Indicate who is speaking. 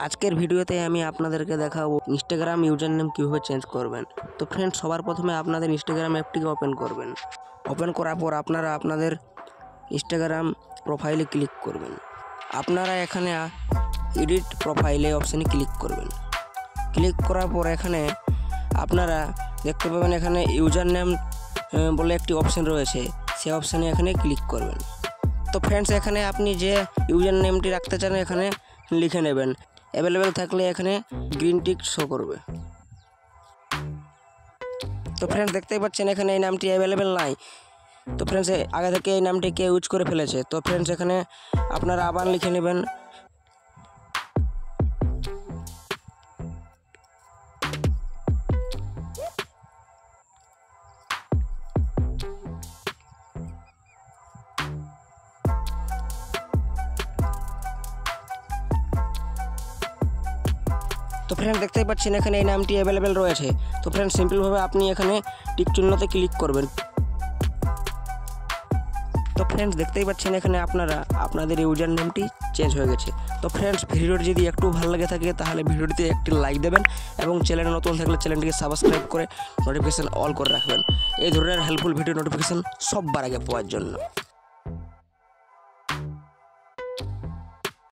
Speaker 1: আজকের ভিডিওতে আমি আপনাদেরকে দেখাবো ইনস্টাগ্রাম ইউজার নেম কীভাবে চেঞ্জ করবেন। তো ফ্রেন্ডস, সবার প্রথমে আপনাদের ইনস্টাগ্রাম অ্যাপটিকে ওপেন করবেন। ওপেন করার পর আপনারা আপনাদের ইনস্টাগ্রাম প্রোফাইলে ক্লিক করবেন। আপনারা এখানে এডিট প্রোফাইলে অপশানে ক্লিক করবেন। ক্লিক করার পর এখানে আপনারা দেখতে পাবেন এখানে ইউজার নেম বলে একটি অপশান রয়েছে, সেই অপশানে এখানে ক্লিক করবেন। তো ফ্রেন্ডস, এখানে আপনি যে ইউজার নেমটি রাখতে চান এখানে লিখে নেবেন। অ্যাভেলেবেল থাকলে এখানে গ্রিন টিক শো করবে। তো ফ্রেন্ডস, দেখতেই পাচ্ছেন এখানে এই নামটি অ্যাভেলেবেল নাই। তো ফ্রেন্ডস, আগে থেকে এই নামটি কে ইউজ করে ফেলেছে। তো ফ্রেন্ডস, এখানে আপনারা আবার লিখে নেবেন। তো ফ্রেন্ডস, দেখতেই পাচ্ছেন এখানে এই নামটি অ্যাভেলেবেল রয়েছে। তো ফ্রেন্ডস, সিম্পলভাবে আপনি এখানে টিক চিহ্নতে ক্লিক করবেন। তো ফ্রেন্ডস, দেখতেই পাচ্ছেন এখানে আপনাদের ইউজার নেমটি চেঞ্জ হয়ে গেছে। তো ফ্রেন্ডস, ভিডিওটি যদি একটু ভালো লাগে থাকে তাহলে ভিডিওটিতে একটি লাইক দেবেন এবং চ্যানেলে নতুন থাকলে চ্যানেলটিকে সাবস্ক্রাইব করে নোটিফিকেশান অল করে রাখবেন এই ধরনের হেল্পফুল ভিডিও নোটিফিকেশান সবার আগে পাওয়ার জন্য।